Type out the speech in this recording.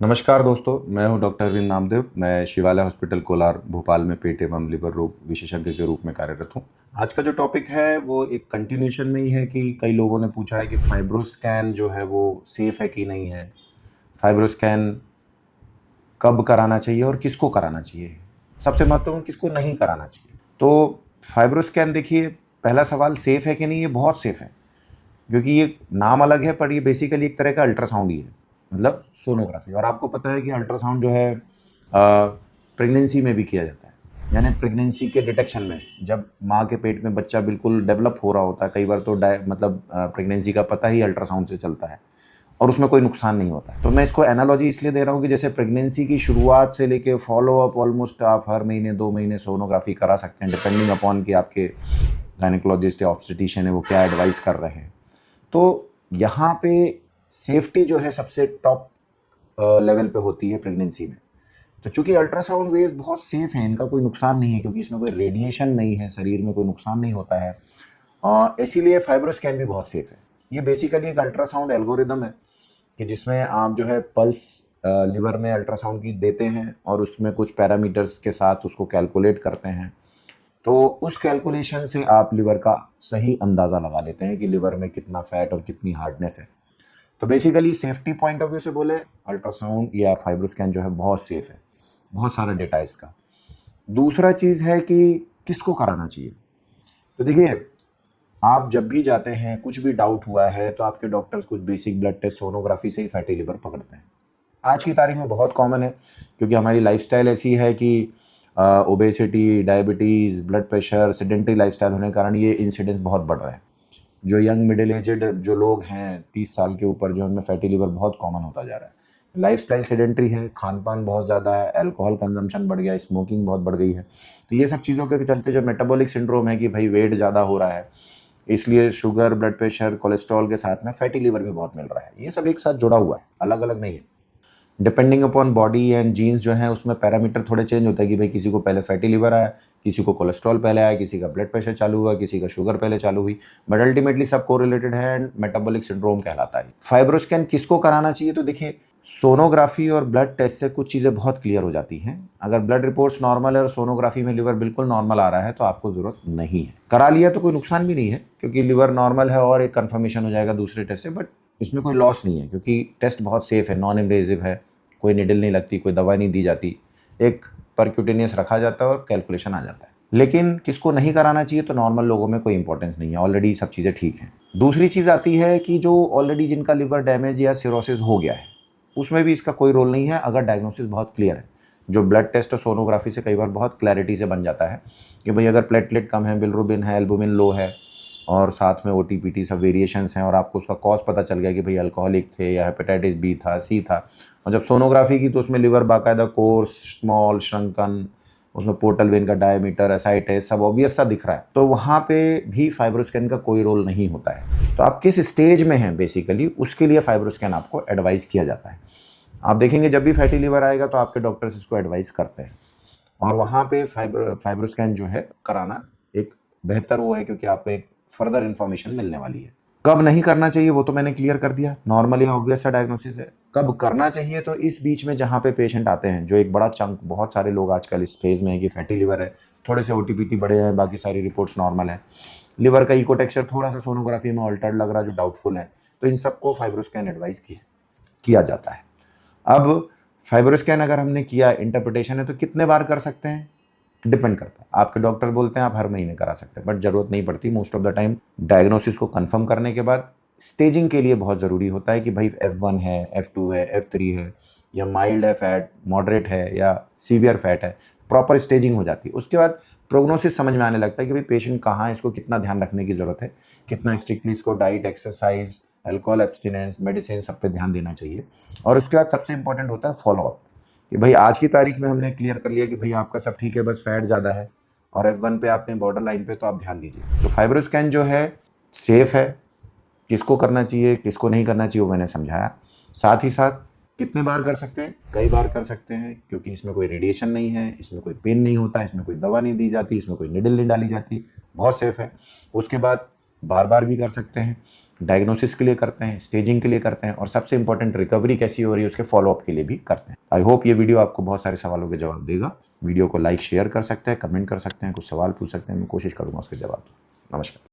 नमस्कार दोस्तों, मैं हूं डॉक्टर अरविंद नामदेव। मैं शिवालय हॉस्पिटल कोलार भोपाल में पेट एवं लिवर रोग विशेषज्ञ के रूप में कार्यरत हूं। आज का जो टॉपिक है वो एक कंटिन्यूशन में ही है कि कई लोगों ने पूछा है कि फाइब्रोस्कैन जो है वो सेफ है कि नहीं है, फाइब्रोस्कैन कब कराना चाहिए और किसको कराना चाहिए, सबसे महत्वपूर्ण किसको नहीं कराना चाहिए। तो फाइब्रोस्कैन देखिए, पहला सवाल सेफ है कि नहीं, ये बहुत सेफ है, क्योंकि ये नाम अलग है पर ये बेसिकली एक तरह का अल्ट्रासाउंड ही है, मतलब सोनोग्राफी। और आपको पता है कि अल्ट्रासाउंड जो है प्रेगनेंसी में भी किया जाता है, यानी प्रेगनेंसी के डिटेक्शन में, जब माँ के पेट में बच्चा बिल्कुल डेवलप हो रहा होता है, कई बार तो प्रेगनेंसी का पता ही अल्ट्रासाउंड से चलता है और उसमें कोई नुकसान नहीं होता है। तो मैं इसको एनालॉजी इसलिए दे रहा हूँ कि जैसे प्रेगनेंसी की शुरुआत से लेके फॉलोअप ऑलमोस्ट आप हर महीने 2 महीने सोनोग्राफी करा सकते हैं, डिपेंडिंग अपॉन कि आपके गायनेकोलॉजिस्ट या ऑब्स्टेट्रिशियन है वो क्या एडवाइस कर रहे हैं। तो यहाँ पे सेफ्टी जो है सबसे टॉप लेवल पे होती है प्रेगनेंसी में। तो चूंकि अल्ट्रासाउंड वेव्स बहुत सेफ हैं, इनका कोई नुकसान नहीं है, क्योंकि इसमें कोई रेडिएशन नहीं है, शरीर में कोई नुकसान नहीं होता है, और इसीलिए फाइब्रोस्कैन भी बहुत सेफ है। ये बेसिकली एक अल्ट्रासाउंड एल्गोरिदम है कि जिसमें आप जो है पल्स लिवर में अल्ट्रासाउंड की देते हैं और उसमें कुछ पैरामीटर्स के साथ उसको कैलकुलेट करते हैं। तो उस कैलकुलेशन से आप लिवर का सही अंदाज़ा लगा लेते हैं कि लिवर में कितना फैट और कितनी हार्डनेस है। तो basically safety point of view से बोले, अल्ट्रासाउंड या फाइब्रोस्कैन जो है बहुत सेफ है, बहुत सारा डेटा है इसका। दूसरा चीज़ है कि किसको कराना चाहिए। तो देखिए, आप जब भी जाते हैं, कुछ भी डाउट हुआ है, तो आपके डॉक्टर्स कुछ बेसिक ब्लड टेस्ट सोनोग्राफी से ही फैटी लिवर पकड़ते हैं। आज की तारीख में बहुत कॉमन है, क्योंकि हमारी लाइफस्टाइल ऐसी है कि obesity, diabetes, blood pressure, sedentary lifestyle होने के कारण ये इंसिडेंस बहुत बढ़ रहा है। जो यंग मिडिल एजेड जो लोग हैं 30 साल के ऊपर, जो उनमें फैटी लिवर बहुत कॉमन होता जा रहा है। लाइफस्टाइल सेडेंटरी है, खान पान बहुत ज़्यादा है, अल्कोहल कंजम्पशन बढ़ गया है, स्मोकिंग बहुत बढ़ गई है। तो ये सब चीज़ों के चलते जो मेटाबॉलिक सिंड्रोम है कि भाई वेट ज़्यादा हो रहा है, इसलिए शुगर, ब्लड प्रेशर, कोलेस्ट्रॉल के साथ में फैटी लिवर भी बहुत मिल रहा है। ये सब एक साथ जुड़ा हुआ है, अलग अलग नहीं है। Depending upon body and genes जो है उसमें पैरामीटर थोड़े चेंज होता है कि भाई किसी को पहले फैटी लिवर आया, किसी को कोलेस्ट्रॉल पहले आया, किसी का ब्लड प्रेशर चालू हुआ, किसी का शुगर पहले चालू हुई, बट अल्टीमेटली सब कोरिलेटेड है एंड मेटाबॉलिक सिंड्रोम कहलाता है। फाइब्रोस्कैन किसको कराना चाहिए, तो देखिए, सोनोग्राफी और ब्लड टेस्ट से कुछ चीज़ें बहुत क्लियर हो जाती हैं। अगर ब्लड रिपोर्ट्स नॉर्मल है और सोनोग्राफी में लिवर बिल्कुल नॉर्मल आ रहा है तो आपको ज़रूरत नहीं है। करा लिया तो कोई नुकसान भी नहीं है, क्योंकि लिवर नॉर्मल है और एक कन्फर्मेशन हो जाएगा दूसरे टेस्ट से, बट इसमें कोई लॉस नहीं है, क्योंकि टेस्ट बहुत सेफ है, नॉन इन्वेजिव है, कोई निडल नहीं लगती, कोई दवा नहीं दी जाती, एक परक्यूटेनियस रखा जाता है और कैलकुलेशन आ जाता है। लेकिन किसको नहीं कराना चाहिए, तो नॉर्मल लोगों में कोई इंपॉर्टेंस नहीं है, ऑलरेडी सब चीज़ें ठीक हैं। दूसरी चीज़ आती है कि जो ऑलरेडी जिनका लिवर डैमेज या सिरोसिस हो गया है, उसमें भी इसका कोई रोल नहीं है अगर डायग्नोसिस बहुत क्लियर है। जो ब्लड टेस्ट और सोनोग्राफी से कई बार बहुत क्लैरिटी से बन जाता है कि भाई अगर प्लेटलेट कम है, बिलिरुबिन है, एल्बुमिन लो है, और साथ में ओटीपीटी सब वेरिएशंस हैं, और आपको उसका कॉज पता चल गया कि भाई अल्कोहलिक थे या हेपेटाइटिस बी था, सी था, और जब सोनोग्राफी की तो उसमें लिवर बाकायदा कोर्स, स्मॉल, श्रंकन, उसमें पोर्टल वेन का डायमीटर, एसाइटिस सब ऑब्वियस सा दिख रहा है, तो वहाँ पे भी फाइब्रोस्कैन का कोई रोल नहीं होता है। तो आप किस स्टेज में हैं बेसिकली, उसके लिए फाइब्रोस्कैन आपको एडवाइस किया जाता है। आप देखेंगे जब भी फैटी लिवर आएगा तो आपके डॉक्टर्स इसको एडवाइस करते हैं, और वहाँ पे फाइब्रोस्कैन जो है कराना एक बेहतर वो है, क्योंकि आपको एक फर्दर इन्फॉर्मेशन मिलने वाली है। कब नहीं करना चाहिए वो तो मैंने क्लियर कर दिया, नॉर्मली ऑब्वियस सा डायग्नोसिस है। कब करना चाहिए, तो इस बीच में जहाँ पे पेशेंट आते हैं, जो एक बड़ा चंक, बहुत सारे लोग आजकल इस फेज में है कि फैटी लिवर है, थोड़े से ओटीपीटी बढ़े हैं, बाकी सारी रिपोर्ट्स नॉर्मल है, लिवर का इको टेक्सचर थोड़ा सा सोनोग्राफी में अल्टर्ड लग रहा है जो डाउटफुल है, तो इन सबको फाइब्रोस्कैन एडवाइस किया जाता है। अब फाइब्रोस्कैन अगर हमने किया, इंटरप्रिटेशन है, तो कितने बार कर सकते हैं, डिपेंड करता है। आपके डॉक्टर बोलते हैं आप हर महीने करा सकते हैं, बट ज़रूरत नहीं पड़ती। Most of the time diagnosis को कंफर्म करने के बाद स्टेजिंग के लिए बहुत ज़रूरी होता है कि भाई F1 है, F2 है, F3 है, या माइल्ड है फैट, मॉडरेट है, या सीवियर फैट है, प्रॉपर स्टेजिंग हो जाती है। उसके बाद प्रोग्नोसिस समझ में आने लगता है कि भाई पेशेंट कहाँ है, इसको कितना ध्यान रखने की ज़रूरत है, कितना स्ट्रिक्टली इसको diet, exercise, alcohol abstinence, medicine सब पे ध्यान देना चाहिए। और उसके बाद सबसे इंपॉर्टेंट होता है फॉलोअप, कि भाई आज की तारीख में हमने क्लियर कर लिया कि भाई आपका सब ठीक है, बस फैट ज़्यादा है और F1 पे आपने बॉर्डर लाइन पे, तो आप ध्यान दीजिए। तो फाइब्रोस्कैन जो है सेफ़ है, किसको करना चाहिए, किसको नहीं करना चाहिए वो मैंने समझाया। साथ ही साथ कितने बार कर सकते हैं, कई बार कर सकते हैं, क्योंकि इसमें कोई रेडिएशन नहीं है, इसमें कोई पेन नहीं होता, इसमें कोई दवा नहीं दी जाती, इसमें कोई निडल नहीं डाली जाती, बहुत सेफ़ है। उसके बाद बार बार भी कर सकते हैं। डायग्नोसिस के लिए करते हैं, स्टेजिंग के लिए करते हैं और सबसे इंपॉर्टेंट रिकवरी कैसी हो रही है उसके फॉलोअप के लिए भी करते हैं। आई होप ये वीडियो आपको बहुत सारे सवालों के जवाब देगा। वीडियो को लाइक शेयर कर सकते हैं, कमेंट कर सकते हैं, कुछ सवाल पूछ सकते हैं, मैं कोशिश करूँगा उसके जवाब। नमस्कार।